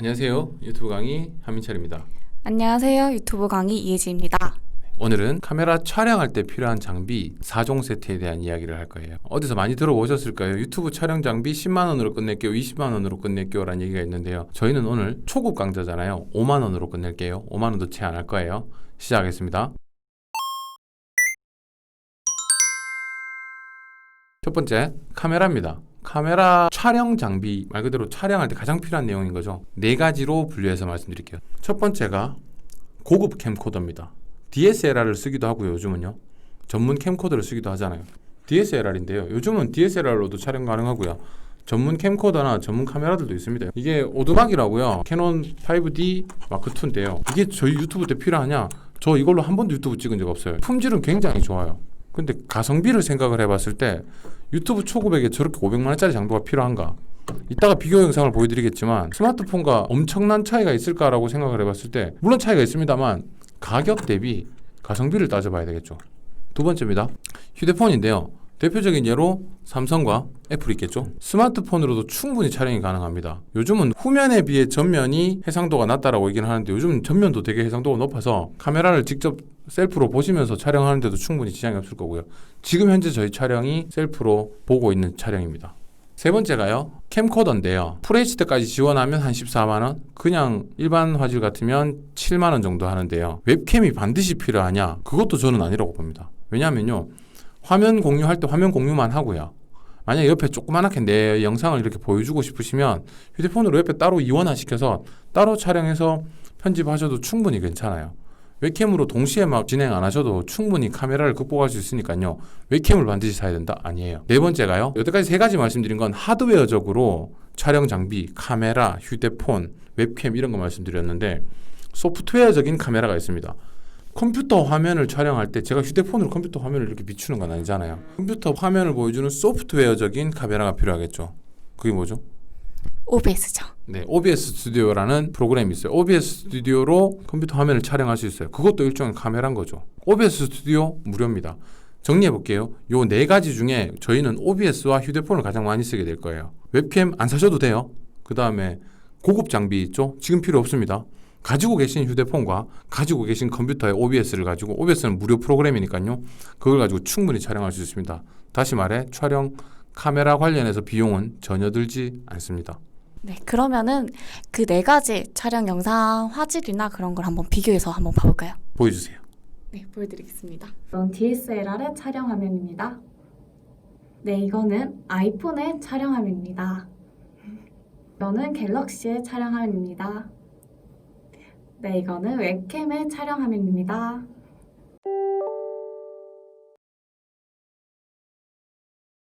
안녕하세요. 유튜브 강의 한민철입니다. 안녕하세요. 유튜브 강의 이혜지입니다. 오늘은 카메라 촬영할 때 필요한 장비 4종 세트에 대한 이야기를 할 거예요. 어디서 많이 들어보셨을까요? 유튜브 촬영 장비 10만 원으로 끝낼게요, 20만 원으로 끝낼게요 라는 얘기가 있는데요. 저희는 오늘 초급 강좌잖아요. 5만 원으로 끝낼게요. 5만 원도 채 안 할 거예요. 시작하겠습니다. 첫 번째, 카메라입니다. 카메라 촬영 장비, 말 그대로 촬영할 때 가장 필요한 내용인 거죠. 네 가지로 분류해서 말씀드릴게요. 첫 번째가 고급 캠코더입니다. DSLR을 쓰기도 하고요. 요즘은요. 전문 캠코더를 쓰기도 하잖아요. DSLR인데요. 요즘은 DSLR로도 촬영 가능하고요. 전문 캠코더나 전문 카메라들도 있습니다. 이게 오두막이라고요. 캐논 5D 마크2인데요. 이게 저희 유튜브 때 필요하냐? 저 이걸로 한 번도 유튜브 찍은 적 없어요. 품질은 굉장히 좋아요. 근데 가성비를 생각을 해봤을 때 유튜브 초급에게 저렇게 500만 원짜리 장비가 필요한가? 이따가 비교 영상을 보여드리겠지만 스마트폰과 엄청난 차이가 있을까라고 생각을 해봤을 때 물론 차이가 있습니다만 가격 대비 가성비를 따져봐야 되겠죠. 두 번째입니다. 휴대폰인데요. 대표적인 예로 삼성과 애플이 있겠죠. 스마트폰으로도 충분히 촬영이 가능합니다. 요즘은 후면에 비해 전면이 해상도가 낮다라고 얘기는 하는데 요즘 전면도 되게 해상도가 높아서 카메라를 직접 셀프로 보시면서 촬영하는데도 충분히 지장이 없을 거고요. 지금 현재 저희 촬영이 셀프로 보고 있는 촬영입니다. 세 번째가요. 캠코더인데요. FHD까지 지원하면 한 14만 원, 그냥 일반 화질 같으면 7만 원 정도 하는데요. 웹캠이 반드시 필요하냐? 그것도 저는 아니라고 봅니다. 왜냐하면요. 화면 공유할 때 화면 공유만 하고요. 만약에 옆에 조그맣게 내 영상을 이렇게 보여주고 싶으시면 휴대폰으로 옆에 따로 이원화시켜서 따로 촬영해서 편집하셔도 충분히 괜찮아요. 웹캠으로 동시에 막 진행 안 하셔도 충분히 카메라를 극복할 수 있으니까요. 웹캠을 반드시 사야 된다? 아니에요. 네 번째가요. 여태까지 세 가지 말씀드린 건 하드웨어적으로 촬영 장비, 카메라, 휴대폰, 웹캠 이런 거 말씀드렸는데 소프트웨어적인 카메라가 있습니다. 컴퓨터 화면을 촬영할 때 제가 휴대폰으로 컴퓨터 화면을 이렇게 비추는 건 아니잖아요. 컴퓨터 화면을 보여주는 소프트웨어적인 카메라가 필요하겠죠. 그게 뭐죠? OBS죠. 네, OBS 스튜디오라는 프로그램이 있어요. OBS 스튜디오로 컴퓨터 화면을 촬영할 수 있어요. 그것도 일종의 카메라인 거죠. OBS 스튜디오 무료입니다. 정리해 볼게요. 요 네 가지 중에 저희는 OBS와 휴대폰을 가장 많이 쓰게 될 거예요. 웹캠 안 사셔도 돼요. 그 다음에 고급 장비 있죠? 지금 필요 없습니다. 가지고 계신 휴대폰과 가지고 계신 컴퓨터에 OBS를 가지고, OBS는 무료 프로그램이니까요. 그걸 가지고 충분히 촬영할 수 있습니다. 다시 말해 촬영 카메라 관련해서 비용은 전혀 들지 않습니다. 네, 그러면은 그 네 가지 촬영 영상 화질이나 그런 걸 한번 비교해서 한번 봐볼까요? 보여주세요. 네, 보여드리겠습니다. 이건 DSLR의 촬영 화면입니다. 네, 이거는 아이폰의 촬영 화면입니다. 이거는 갤럭시의 촬영 화면입니다. 네, 이거는 웹캠의 촬영 화면입니다.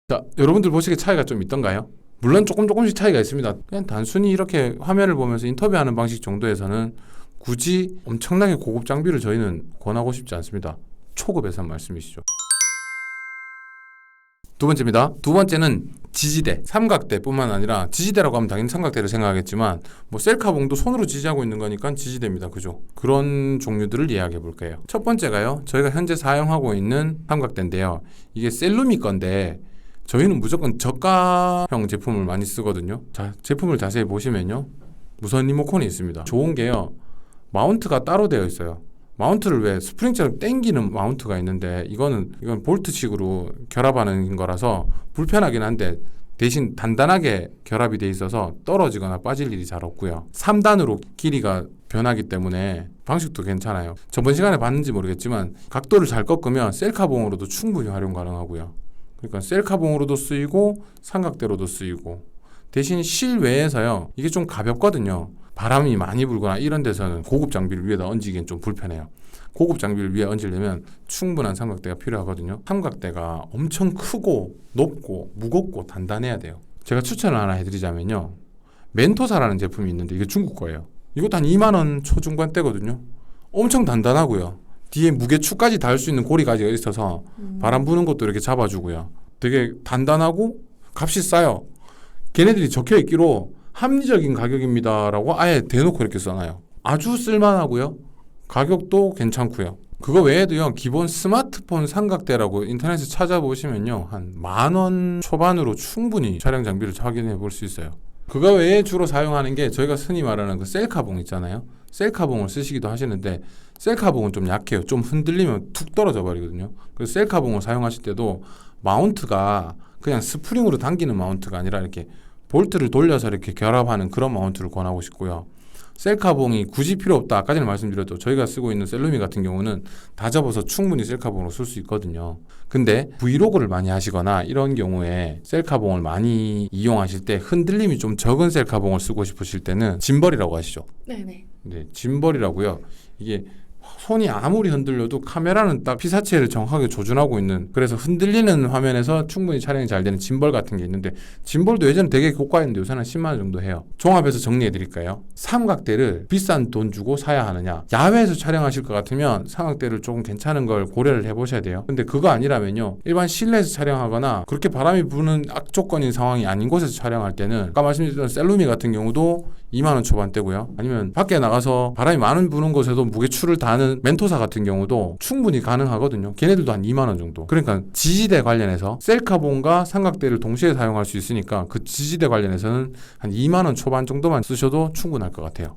자, 여러분들 보시기에 차이가 좀 있던가요? 물론 조금씩 차이가 있습니다. 그냥 단순히 이렇게 화면을 보면서 인터뷰하는 방식 정도에서는 굳이 엄청나게 고급 장비를 저희는 권하고 싶지 않습니다. 초급에서 한 말씀이시죠. 두 번째입니다. 두 번째는 지지대, 삼각대뿐만 아니라 지지대라고 하면 당연히 삼각대를 생각하겠지만 뭐 셀카봉도 손으로 지지하고 있는 거니까 지지대입니다. 그죠? 그런 종류들을 이야기해 볼게요. 첫 번째가요. 저희가 현재 사용하고 있는 삼각대인데요. 이게 셀루미 건데 저희는 무조건 저가형 제품을 많이 쓰거든요. 자, 제품을 자세히 보시면요. 무선 리모컨이 있습니다. 좋은 게요. 마운트가 따로 되어 있어요. 마운트를 왜 스프링처럼 당기는 마운트가 있는데 이건 볼트식으로 결합하는 거라서 불편하긴 한데 대신 단단하게 결합이 돼 있어서 떨어지거나 빠질 일이 잘 없고요. 3단으로 길이가 변하기 때문에 방식도 괜찮아요. 저번 시간에 봤는지 모르겠지만 각도를 잘 꺾으면 셀카봉으로도 충분히 활용 가능하고요. 그러니까 셀카봉으로도 쓰이고 삼각대로도 쓰이고 대신 실외에서요. 이게 좀 가볍거든요. 바람이 많이 불거나 이런 데서는 고급 장비를 위에다 얹기엔 좀 불편해요. 고급 장비를 위에 얹으려면 충분한 삼각대가 필요하거든요. 삼각대가 엄청 크고 높고 무겁고 단단해야 돼요. 제가 추천을 하나 해드리자면요. 멘토사라는 제품이 있는데 이게 중국 거예요. 이것도 한 2만 원 초중반대거든요. 엄청 단단하고요. 뒤에 무게추까지 달 수 있는 고리가지가 있어서 바람 부는 것도 이렇게 잡아주고요. 되게 단단하고 값이 싸요. 걔네들이 적혀있기로 합리적인 가격입니다라고 아예 대놓고 이렇게 써놔요. 아주 쓸만하고요. 가격도 괜찮고요. 그거 외에도요. 기본 스마트폰 삼각대라고 인터넷에 찾아보시면요. 한 10,000원 초반으로 충분히 촬영 장비를 확인해 볼 수 있어요. 그거 외에 주로 사용하는 게 저희가 흔히 말하는 그 셀카봉 있잖아요. 셀카봉을 쓰시기도 하시는데 셀카봉은 좀 약해요. 좀 흔들리면 툭 떨어져 버리거든요. 그래서 셀카봉을 사용하실 때도 마운트가 그냥 스프링으로 당기는 마운트가 아니라 이렇게 볼트를 돌려서 이렇게 결합하는 그런 마운트를 권하고 싶고요. 셀카봉이 굳이 필요 없다. 아까 전에 말씀드렸죠. 저희가 쓰고 있는 셀루미 같은 경우는 다 접어서 충분히 셀카봉으로 쓸 수 있거든요. 근데 브이로그를 많이 하시거나 이런 경우에 셀카봉을 많이 이용하실 때 흔들림이 좀 적은 셀카봉을 쓰고 싶으실 때는 짐벌이라고 하시죠. 네네. 네, 짐벌이라고요. 이게 손이 아무리 흔들려도 카메라는 딱 피사체를 정확하게 조준하고 있는, 그래서 흔들리는 화면에서 충분히 촬영이 잘 되는 짐벌 같은 게 있는데, 짐벌도 예전에 되게 고가였는데 요새는 10만 원 정도 해요. 종합해서 정리해 드릴까요? 삼각대를 비싼 돈 주고 사야 하느냐, 야외에서 촬영하실 것 같으면 삼각대를 조금 괜찮은 걸 고려를 해보셔야 돼요. 근데 그거 아니라면요, 일반 실내에서 촬영하거나 그렇게 바람이 부는 악조건인 상황이 아닌 곳에서 촬영할 때는 아까 말씀드렸던 셀루미 같은 경우도 2만 원 초반대고요. 아니면 밖에 나가서 바람이 많은 부는 곳에도 무게추를 다하는 멘토사 같은 경우도 충분히 가능하거든요. 걔네들도 한 2만 원 정도. 그러니까 지지대 관련해서 셀카봉과 삼각대를 동시에 사용할 수 있으니까 그 지지대 관련해서는 한 2만 원 초반 정도만 쓰셔도 충분할 것 같아요.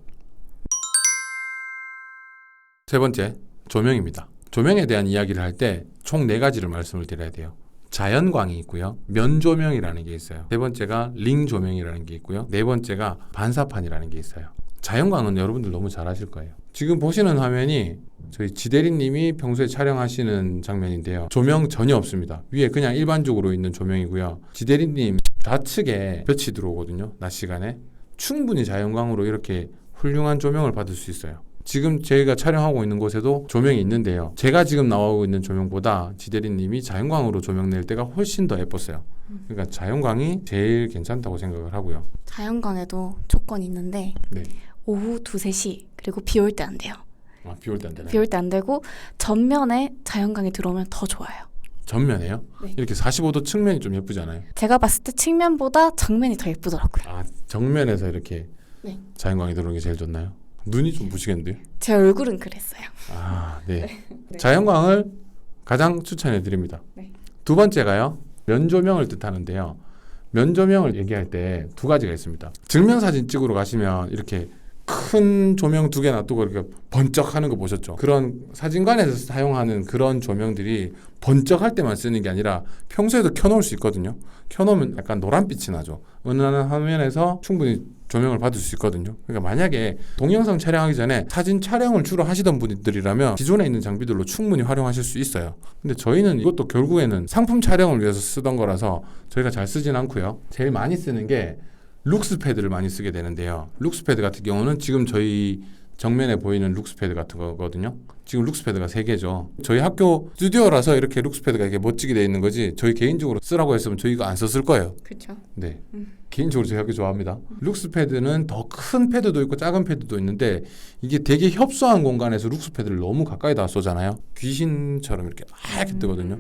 세 번째, 조명입니다. 조명에 대한 이야기를 할 때 총 4가지를 말씀을 드려야 돼요. 자연광이 있고요. 면조명이라는 게 있어요. 세 번째가 링 조명이라는 게 있고요. 네 번째가 반사판이라는 게 있어요. 자연광은 여러분들 너무 잘 아실 거예요. 지금 보시는 화면이 저희 지대리님이 평소에 촬영하시는 장면인데요. 조명 전혀 없습니다. 위에 그냥 일반적으로 있는 조명이고요. 지대리님 좌측에 볕이 들어오거든요. 낮 시간에. 충분히 자연광으로 이렇게 훌륭한 조명을 받을 수 있어요. 지금 저희가 촬영하고 있는 곳에도 조명이 있는데요. 제가 지금 나오고 있는 조명보다 지대리님이 자연광으로 조명 낼 때가 훨씬 더 예뻤어요. 그러니까 자연광이 제일 괜찮다고 생각을 하고요. 자연광에도 조건이 있는데 네. 오후 2, 3시 그리고 비 올 때 안 돼요. 아, 비 올 때 안 되나요? 비 올 때 안 되고 전면에 자연광이 들어오면 더 좋아요. 전면에요? 네. 이렇게 45도 측면이 좀 예쁘잖아요. 제가 봤을 때 측면보다 정면이 더 예쁘더라고요. 아, 정면에서 이렇게 네. 자연광이 들어오는 게 제일 좋나요? 눈이 좀 부시겠는데요? 제 얼굴은 그랬어요. 아, 네. 네. 자연광을 가장 추천해 드립니다. 네. 두 번째가요. 면조명을 뜻하는데요. 면조명을 얘기할 때 2가지가 있습니다. 증명사진 찍으러 가시면 이렇게 큰 조명 2개 놔두고 이렇게 번쩍하는 거 보셨죠? 그런 사진관에서 사용하는 그런 조명들이 번쩍할 때만 쓰는 게 아니라 평소에도 켜놓을 수 있거든요. 켜놓으면 약간 노란빛이 나죠. 은은한 화면에서 충분히 조명을 받을 수 있거든요. 그러니까 만약에 동영상 촬영하기 전에 사진 촬영을 주로 하시던 분들이라면 기존에 있는 장비들로 충분히 활용하실 수 있어요. 근데 저희는 이것도 결국에는 상품 촬영을 위해서 쓰던 거라서 저희가 잘 쓰진 않고요. 제일 많이 쓰는 게 룩스패드를 많이 쓰게 되는데요. 룩스패드 같은 경우는 지금 저희 정면에 보이는 룩스패드 같은 거거든요. 지금 룩스패드가 3개죠. 저희 학교 스튜디오라서 이렇게 룩스패드가 이렇게 멋지게 되어 있는 거지, 저희 개인적으로 쓰라고 했으면 저희가 안 썼을 거예요. 그렇죠. 네. 개인적으로 저희 학교 좋아합니다. 룩스패드는 더 큰 패드도 있고 작은 패드도 있는데 이게 되게 협소한 공간에서 룩스패드를 너무 가까이다 쏘잖아요. 귀신처럼 이렇게 하얗게 뜨거든요.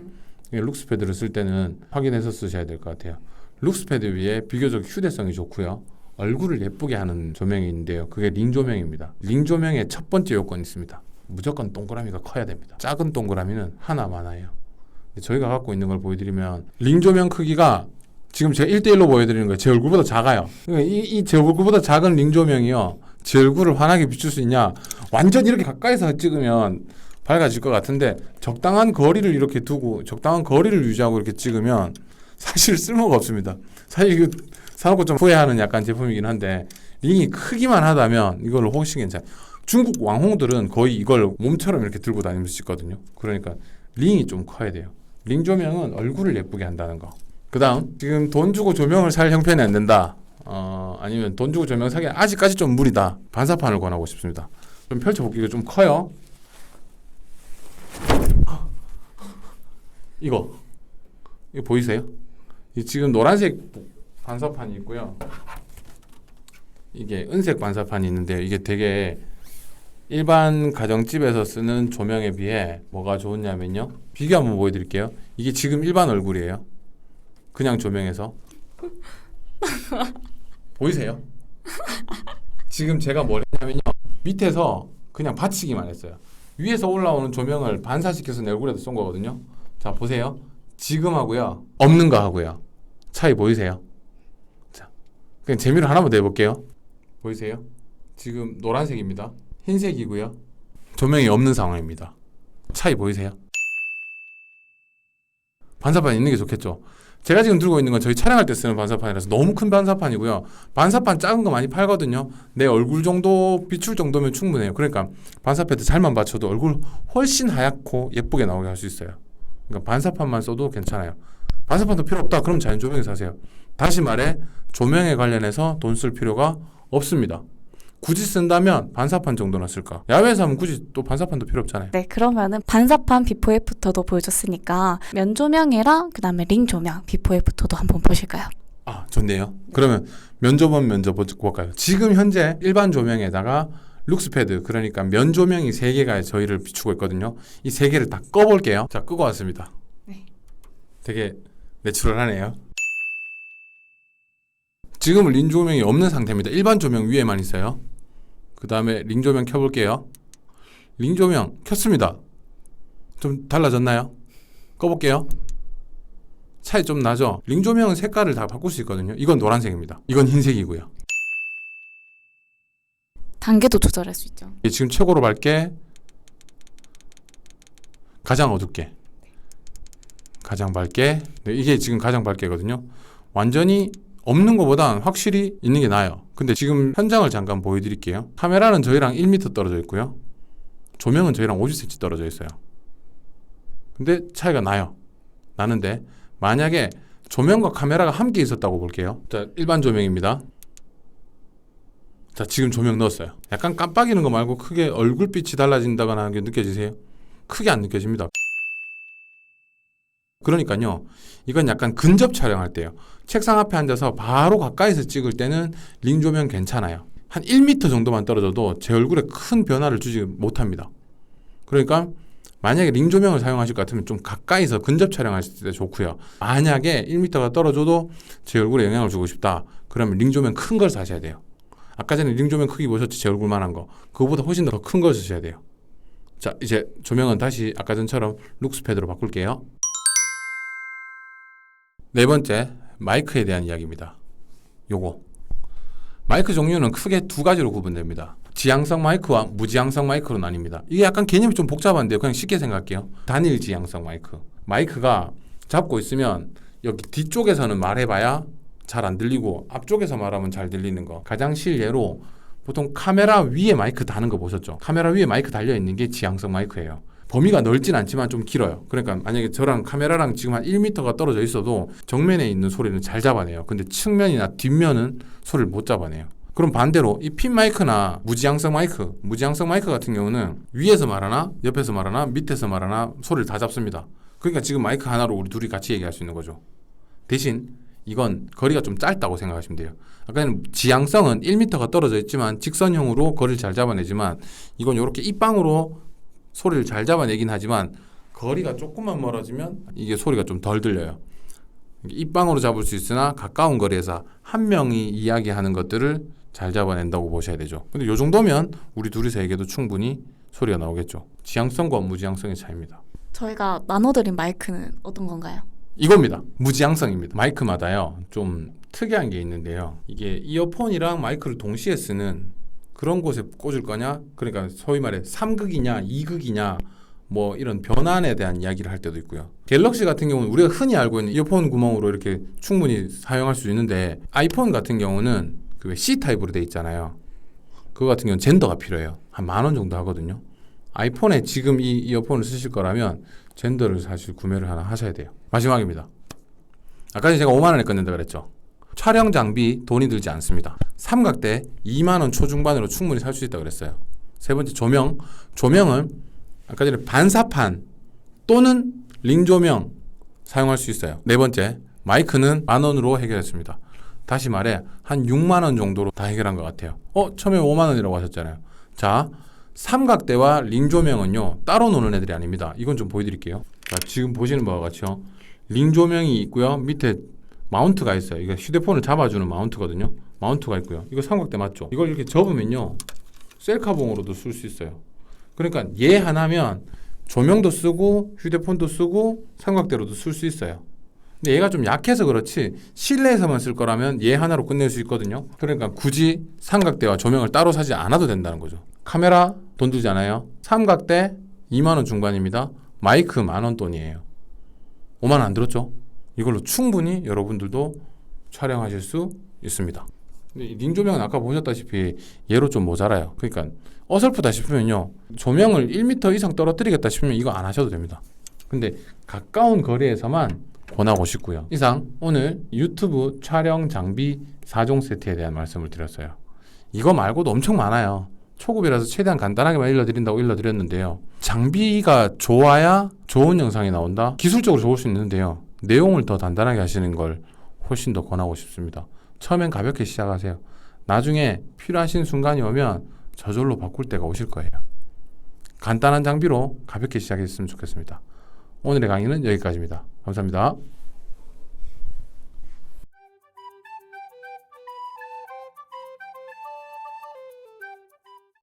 룩스패드를 쓸 때는 확인해서 쓰셔야 될 것 같아요. 룩스패드 위에 비교적 휴대성이 좋고요. 얼굴을 예쁘게 하는 조명이 있는데요. 그게 링 조명입니다. 링 조명의 첫 번째 요건이 있습니다. 무조건 동그라미가 커야 됩니다. 작은 동그라미는 하나 많아요. 저희가 갖고 있는 걸 보여드리면 링 조명 크기가 지금 제가 1대1로 보여드리는 거예요. 제 얼굴보다 작아요. 이 제 얼굴보다 작은 링 조명이요, 제 얼굴을 환하게 비출 수 있냐? 완전 이렇게 가까이서 찍으면 밝아질 것 같은데 적당한 거리를 이렇게 두고 적당한 거리를 유지하고 이렇게 찍으면 사실 쓸모가 없습니다. 사실 이거 사놓고 좀 후회하는 약간 제품이긴 한데, 링이 크기만 하다면 이걸로 훨씬 괜찮아요. 중국 왕홍들은 거의 이걸 몸처럼 이렇게 들고 다니면서 찍거든요. 그러니까 링이 좀 커야 돼요. 링 조명은 얼굴을 예쁘게 한다는 거. 그 다음, 지금 돈 주고 조명을 살 형편이 안 된다, 아니면 돈 주고 조명 사기 아직까지 좀 무리다, 반사판을 권하고 싶습니다. 좀 펼쳐볼게요. 좀 커요. 이거 보이세요? 이 지금 노란색 반사판이 있고요. 이게 은색 반사판이 있는데 이게 되게 일반 가정집에서 쓰는 조명에 비해 뭐가 좋냐면요. 비교 한번 보여드릴게요. 이게 지금 일반 얼굴이에요. 그냥 조명에서. 보이세요? 지금 제가 뭘 했냐면요. 밑에서 그냥 받치기만 했어요. 위에서 올라오는 조명을 반사시켜서 내 얼굴에다 쏜 거거든요. 자, 보세요. 지금 하고요, 없는 거 하고요, 차이 보이세요? 자, 그냥 재미로 하나만 더 해볼게요. 보이세요? 지금 노란색입니다. 흰색이고요. 조명이 없는 상황입니다. 차이 보이세요? 반사판 있는 게 좋겠죠. 제가 지금 들고 있는 건 저희 촬영할 때 쓰는 반사판이라서 너무 큰 반사판이고요. 반사판 작은 거 많이 팔거든요. 내 얼굴 정도 비출 정도면 충분해요. 그러니까 반사 패드 잘만 받쳐도 얼굴 훨씬 하얗고 예쁘게 나오게 할 수 있어요. 그러니까 반사판만 써도 괜찮아요. 반사판도 필요 없다. 그럼 자연 조명에 사세요. 다시 말해 조명에 관련해서 돈 쓸 필요가 없습니다. 굳이 쓴다면 반사판 정도나 쓸까? 야외에서 하면 굳이 또 반사판도 필요 없잖아요. 네, 그러면은 반사판 비포 애프터도 보여줬으니까 면 조명이랑 그다음에 링 조명 비포 애프터도 한번 보실까요? 아, 좋네요. 그러면 면접은 면접 볼까요? 지금 현재 일반 조명에다가 룩스패드, 그러니까 면 조명이 3개가 저희를 비추고 있거든요. 이 3개를 다 꺼볼게요. 자, 끄고 왔습니다. 네. 되게 내추럴하네요. 지금은 링 조명이 없는 상태입니다. 일반 조명 위에만 있어요. 그 다음에 링 조명 켜볼게요. 링 조명 켰습니다. 좀 달라졌나요? 꺼볼게요. 차이 좀 나죠? 링 조명은 색깔을 다 바꿀 수 있거든요. 이건 노란색입니다. 이건 흰색이고요. 단계도 조절할 수 있죠. 이게 지금 최고로 밝게, 가장 어둡게, 가장 밝게. 네, 이게 지금 가장 밝게거든요. 완전히 없는 것보단 확실히 있는 게 나아요. 근데 지금 현장을 잠깐 보여드릴게요. 카메라는 저희랑 1m 떨어져 있고요. 조명은 저희랑 50cm 떨어져 있어요. 근데 차이가 나요. 나는데 만약에 조명과 카메라가 함께 있었다고 볼게요. 자, 일반 조명입니다. 자, 지금 조명 넣었어요. 약간 깜빡이는 거 말고 크게 얼굴빛이 달라진다거나 하는 게 느껴지세요? 크게 안 느껴집니다. 그러니까요, 이건 약간 근접 촬영할 때요. 책상 앞에 앉아서 바로 가까이서 찍을 때는 링 조명 괜찮아요. 한 1m 정도만 떨어져도 제 얼굴에 큰 변화를 주지 못합니다. 그러니까 만약에 링 조명을 사용하실 것 같으면 좀 가까이서 근접 촬영하실 때 좋고요. 만약에 1m가 떨어져도 제 얼굴에 영향을 주고 싶다, 그러면 링 조명 큰 걸 사셔야 돼요. 아까 전에 링 조명 크기 보셨죠? 제 얼굴만한 거. 그거보다 훨씬 더 큰 걸 쓰셔야 돼요. 자, 이제 조명은 다시 아까 전처럼 룩스패드로 바꿀게요. 네 번째, 마이크에 대한 이야기입니다. 요거. 마이크 종류는 크게 2가지로 구분됩니다. 지향성 마이크와 무지향성 마이크로 나뉩니다. 이게 약간 개념이 좀 복잡한데요. 그냥 쉽게 생각할게요. 단일 지향성 마이크. 마이크가 잡고 있으면 여기 뒤쪽에서는 말해봐야 잘 안 들리고 앞쪽에서 말하면 잘 들리는 거. 가장 실예로 보통 카메라 위에 마이크 다는 거 보셨죠? 카메라 위에 마이크 달려있는 게 지향성 마이크예요. 범위가 넓진 않지만 좀 길어요. 그러니까 만약에 저랑 카메라랑 지금 한 1m가 떨어져 있어도 정면에 있는 소리는 잘 잡아내요. 근데 측면이나 뒷면은 소리를 못 잡아내요. 그럼 반대로 이 핀 마이크나 무지향성 마이크 같은 경우는 위에서 말하나 옆에서 말하나 밑에서 말하나 소리를 다 잡습니다. 그러니까 지금 마이크 하나로 우리 둘이 같이 얘기할 수 있는 거죠. 대신 이건 거리가 좀 짧다고 생각하시면 돼요. 아까는 지향성은 1m가 떨어져 있지만 직선형으로 거리를 잘 잡아내지만 이건 이렇게 입방으로 소리를 잘 잡아내긴 하지만 거리가 조금만 멀어지면 이게 소리가 좀 덜 들려요. 입방으로 잡을 수 있으나 가까운 거리에서 한 명이 이야기하는 것들을 잘 잡아낸다고 보셔야 되죠. 근데 이 정도면 우리 둘이서 얘기해도 충분히 소리가 나오겠죠. 지향성과 무지향성의 차이입니다. 저희가 나눠드린 마이크는 어떤 건가요? 이겁니다. 무지향성입니다. 마이크마다요 좀 특이한 게 있는데요. 이게 이어폰이랑 마이크를 동시에 쓰는 그런 곳에 꽂을 거냐, 그러니까 소위 말해 3극이냐 2극이냐 뭐 이런 변환에 대한 이야기를 할 때도 있고요. 갤럭시 같은 경우는 우리가 흔히 알고 있는 이어폰 구멍으로 이렇게 충분히 사용할 수 있는데 아이폰 같은 경우는 그 C타입으로 돼 있잖아요. 그거 같은 경우는 젠더가 필요해요. 한 10,000원 정도 하거든요. 아이폰에 지금 이 이어폰을 쓰실 거라면 젠더를 사실 구매를 하나 하셔야 돼요. 마지막입니다. 아까 전에 제가 5만 원에 끊는다 그랬죠. 촬영 장비 돈이 들지 않습니다. 삼각대 2만 원 초중반으로 충분히 살 수 있다고 그랬어요. 세 번째, 조명은 아까 전에 반사판 또는 링 조명 사용할 수 있어요. 네 번째, 마이크는 10,000원으로 해결했습니다. 다시 말해 한 6만 원 정도로 다 해결한 것 같아요. 처음에 5만 원이라고 하셨잖아요. 자, 삼각대와 링 조명은요 따로 노는 애들이 아닙니다. 이건 좀 보여드릴게요. 자, 지금 보시는 바와 같이요, 링 조명이 있고요, 밑에 마운트가 있어요. 이거 휴대폰을 잡아주는 마운트거든요. 마운트가 있고요. 이거 삼각대 맞죠? 이걸 이렇게 접으면요 셀카봉으로도 쓸 수 있어요. 그러니까 얘 하나면 조명도 쓰고 휴대폰도 쓰고 삼각대로도 쓸 수 있어요. 근데 얘가 좀 약해서 그렇지 실내에서만 쓸 거라면 얘 하나로 끝낼 수 있거든요. 그러니까 굳이 삼각대와 조명을 따로 사지 않아도 된다는 거죠. 카메라 돈 들지 않아요. 삼각대 2만 원 중반입니다. 마이크 10,000원 돈이에요. 5만 원 안 들었죠? 이걸로 충분히 여러분들도 촬영하실 수 있습니다. 근데 이 링 조명은 아까 보셨다시피 얘로 좀 모자라요. 그러니까 어설프다 싶으면요. 조명을 1m 이상 떨어뜨리겠다 싶으면 이거 안 하셔도 됩니다. 근데 가까운 거리에서만 권하고 싶고요. 이상 오늘 유튜브 촬영 장비 4종 세트에 대한 말씀을 드렸어요. 이거 말고도 엄청 많아요. 초급이라서 최대한 간단하게만 일러드린다고 일러드렸는데요. 장비가 좋아야 좋은 영상이 나온다? 기술적으로 좋을 수 있는데요. 내용을 더 단단하게 하시는 걸 훨씬 더 권하고 싶습니다. 처음엔 가볍게 시작하세요. 나중에 필요하신 순간이 오면 저절로 바꿀 때가 오실 거예요. 간단한 장비로 가볍게 시작했으면 좋겠습니다. 오늘의 강의는 여기까지입니다. 감사합니다.